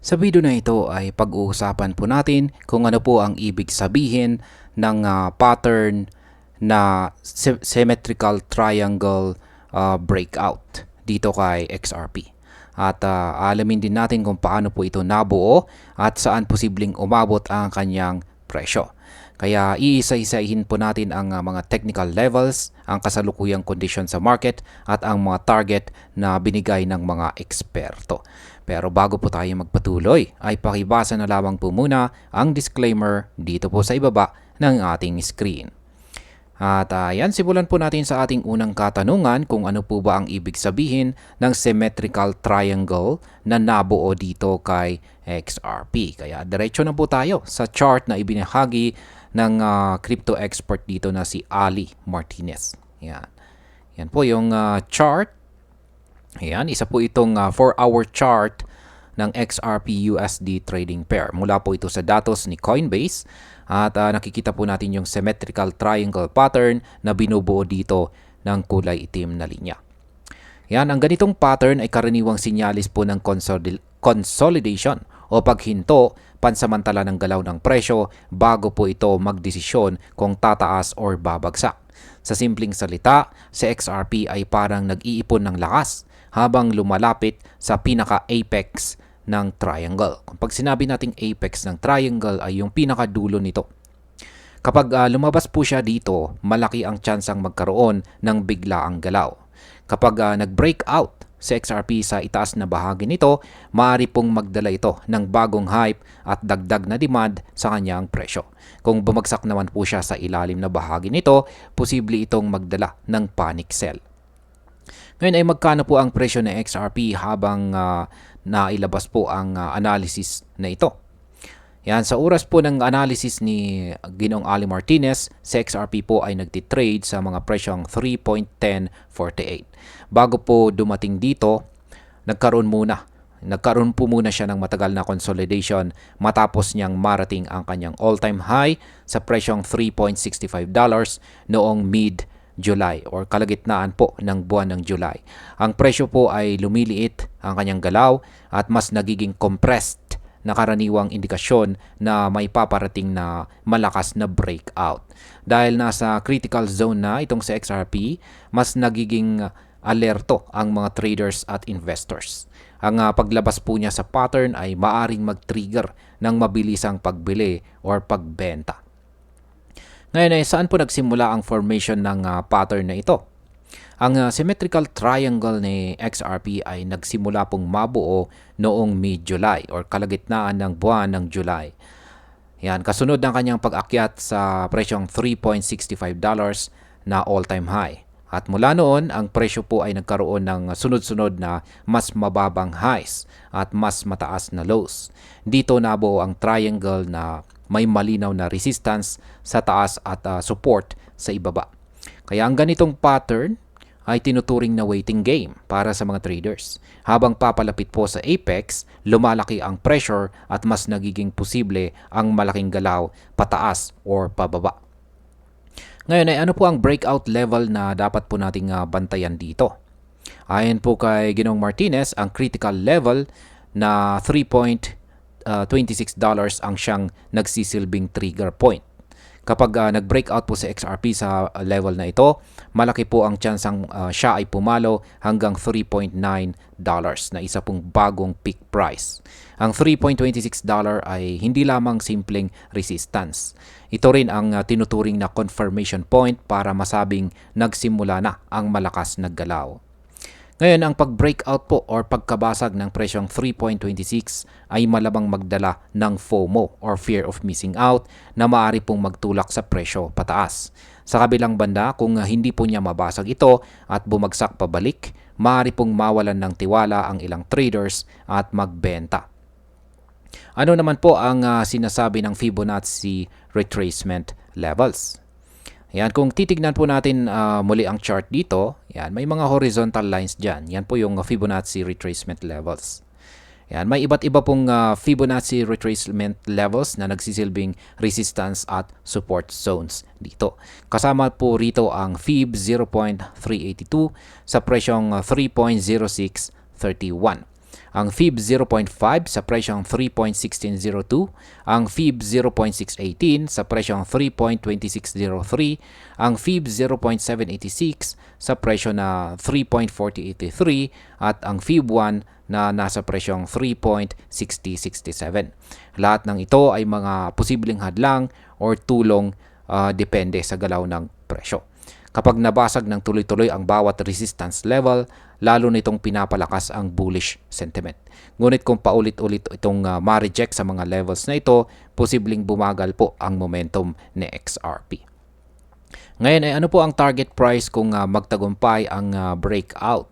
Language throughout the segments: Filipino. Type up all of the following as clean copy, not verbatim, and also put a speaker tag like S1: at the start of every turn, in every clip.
S1: Sa video na ito ay pag-uusapan po natin kung ano po ang ibig sabihin ng pattern na symmetrical triangle breakout dito kay XRP. At alamin din natin kung paano po ito nabuo at saan posibleng umabot ang kanyang presyo. Kaya iisa-isahin po natin ang mga technical levels, ang kasalukuyang condition sa market at ang mga target na binigay ng mga eksperto. Pero bago po tayo magpatuloy, ay pakibasa na lamang po muna ang disclaimer dito po sa ibaba ng ating screen. At yan, simulan po natin sa ating unang katanungan kung ano po ba ang ibig sabihin ng symmetrical triangle na nabuo dito kay XRP. Kaya diretso na po tayo sa chart na ibinahagi ng crypto expert dito na si Ali Martinez. Yan. Yan po yung chart. Ayan, isa po itong 4-hour chart ng XRP USD trading pair. Mula po ito sa datos ni Coinbase at nakikita po natin yung symmetrical triangle pattern na binubuo dito ng kulay itim na linya. Yan, ang ganitong pattern ay karaniwang sinyalis po ng consolidation o paghinto pansamantala ng galaw ng presyo bago po ito magdesisyon kung tataas or babagsak. Sa simpleng salita, si XRP ay parang nag-iipon ng lakas habang lumalapit sa pinaka-apex ng triangle. Pag sinabi nating apex ng triangle ay yung pinakadulo nito. Kapag lumabas po siya dito, malaki ang tsansang magkaroon ng biglaang galaw. Kapag nag-break out si XRP sa itaas na bahagi nito, maaari pong magdala ito ng bagong hype at dagdag na demand sa kanyang presyo. Kung bumagsak naman po siya sa ilalim na bahagi nito, posible itong magdala ng panic sell. Ngayon ay magkano po ang presyo ng XRP habang nailabas po ang analysis na ito. Yan, sa oras po ng analysis ni Ginoong Ali Martinez, si XRP po ay nagtitrade sa mga presyong 3.1048. Bago po dumating dito, nagkaroon po muna siya ng matagal na consolidation matapos niyang marating ang kanyang all-time high sa presyong $3.65 noong mid-July or kalagitnaan po ng buwan ng July. Ang presyo po ay lumiliit ang kanyang galaw at mas nagiging compressed na karaniwang indikasyon na may paparating na malakas na breakout. Dahil nasa critical zone na itong sa XRP, mas nagiging alerto ang mga traders at investors. Ang paglabas po niya sa pattern ay maaring mag-trigger ng mabilisang pagbili or pagbenta. Ngayon ay saan po nagsimula ang formation ng pattern na ito? Ang symmetrical triangle ni XRP ay nagsimula pong mabuo noong mid-July or kalagitnaan ng buwan ng July. Yan, kasunod ng kanyang pag-akyat sa presyong $3.65 na all-time high. At mula noon, ang presyo po ay nagkaroon ng sunod-sunod na mas mababang highs at mas mataas na lows. Dito nabuo ang triangle na may malinaw na resistance sa taas at support sa ibaba. Kaya ang ganitong pattern ay tinuturing na waiting game para sa mga traders. Habang papalapit po sa apex, lumalaki ang pressure at mas nagiging posible ang malaking galaw pataas or pababa. Ngayon ay ano po ang breakout level na dapat po nating bantayan dito? Ayon po kay Ginoong Martinez, ang critical level na $3.26 ang siyang nagsisilbing trigger point. Kapag nag-breakout po si XRP sa level na ito, malaki po ang tsansang siya ay pumalo hanggang $3.9 na isa pong bagong peak price. Ang $3.26 ay hindi lamang simpleng resistance. Ito rin ang tinuturing na confirmation point para masabing nagsimula na ang malakas na galaw. Ngayon, ang pag-breakout po or pagkabasag ng presyong 3.26 ay malamang magdala ng FOMO or fear of missing out na maaari pong magtulak sa presyo pataas. Sa kabilang banda, kung hindi po niya mabasag ito at bumagsak pabalik, maaari pong mawalan ng tiwala ang ilang traders at magbenta. Ano naman po ang sinasabi ng Fibonacci retracement levels? Yan, kung titignan po natin muli ang chart dito, yan, may mga horizontal lines dyan. Yan po yung Fibonacci retracement levels. Yan, may iba't iba pong Fibonacci retracement levels na nagsisilbing resistance at support zones dito. Kasama po rito ang Fib 0.382 sa presyong 3.0631. ang FIB 0.5 sa presyong 3.1602, ang FIB 0.618 sa presyong 3.2603, ang FIB 0.786 sa presyo na 3.4083 at ang FIB 1 na nasa presyong 3.6067. Lahat ng ito ay mga posibleng hadlang or tulong depende sa galaw ng presyo. Kapag nabasag ng tuloy-tuloy ang bawat resistance level, lalo nitong pinapalakas ang bullish sentiment. Ngunit kung paulit-ulit itong ma-reject sa mga levels na ito, posibleng bumagal po ang momentum ni XRP. Ngayon ay ano po ang target price kung magtagumpay ang breakout?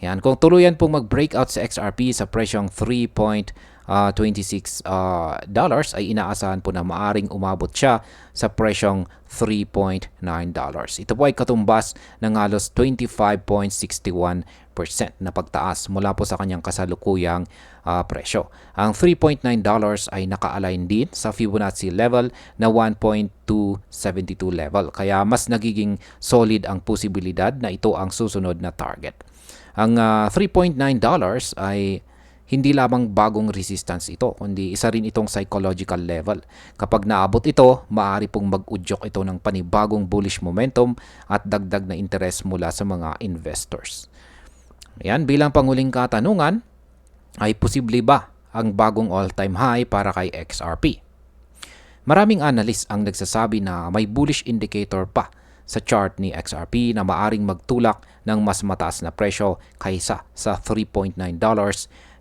S1: Yan, kung tuluyan pong mag-breakout sa XRP sa presyong 3.26 dollars ay inaasahan po na maaring umabot siya sa presyong 3.9 dollars. Ito po ay katumbas ng halos 25.61% na pagtaas mula po sa kanyang kasalukuyang presyo. Ang 3.9 dollars ay naka-align din sa Fibonacci level na 1.272 level. Kaya mas nagiging solid ang posibilidad na ito ang susunod na target. Ang $3.9 ay hindi lamang bagong resistance ito, kundi isa rin itong psychological level. Kapag naabot ito, maaari pong mag-udyok ito ng panibagong bullish momentum at dagdag na interes mula sa mga investors. Ayan, bilang panguling katanungan, ay posible ba ang bagong all-time high para kay XRP? Maraming analyst ang nagsasabi na may bullish indicator pa sa chart ni XRP na maaring magtulak ng mas mataas na presyo kaysa sa $3.9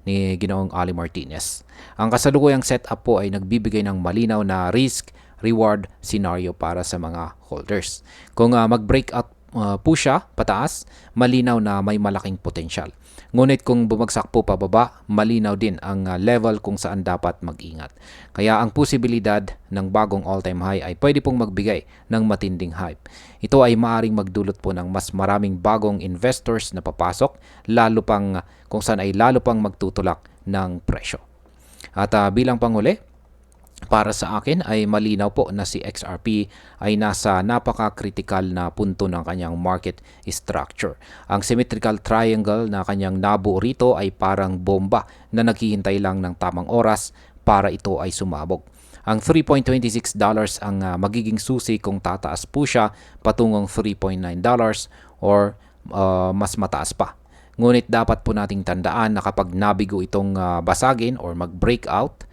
S1: ni Ginoong Ali Martinez. Ang kasalukuyang setup po ay nagbibigay ng malinaw na risk-reward scenario para sa mga holders. Kung mag-breakout po siya pataas, malinaw na may malaking potensyal. Ngunit kung bumagsak po pababa, malinaw din ang level kung saan dapat mag-ingat. Kaya ang posibilidad ng bagong all-time high ay pwede pong magbigay ng matinding hype. Ito ay maaaring magdulot po ng mas maraming bagong investors na papasok, lalo pang kung saan ay lalo pang magtutulak ng presyo. At bilang panghuli, para sa akin ay malinaw po na si XRP ay nasa napaka-critical na punto ng kanyang market structure. Ang symmetrical triangle na kanyang nabuo rito ay parang bomba na naghihintay lang ng tamang oras para ito ay sumabog. Ang $3.26 ang magiging susi kung tataas po siya patungong $3.9 or mas mataas pa. Ngunit dapat po nating tandaan na kapag nabigo itong basagin or mag-breakout,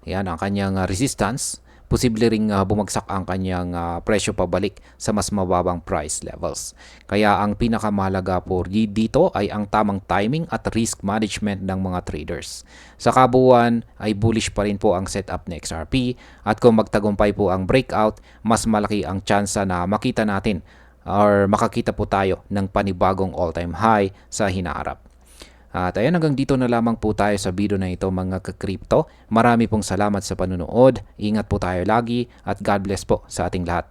S1: yan ang kanyang resistance, posible ring bumagsak ang kanyang presyo pabalik sa mas mababang price levels. Kaya ang pinakamahalaga po dito ay ang tamang timing at risk management ng mga traders. Sa kabuuan ay bullish pa rin po ang setup ni XRP at kung magtagumpay po ang breakout, mas malaki ang tsansa na makita natin or makakita po tayo ng panibagong all-time high sa hinaharap. At ayan, hanggang dito na lamang po tayo sa video na ito mga ka-crypto. Marami pong salamat sa panunood. Ingat po tayo lagi at God bless po sa ating lahat.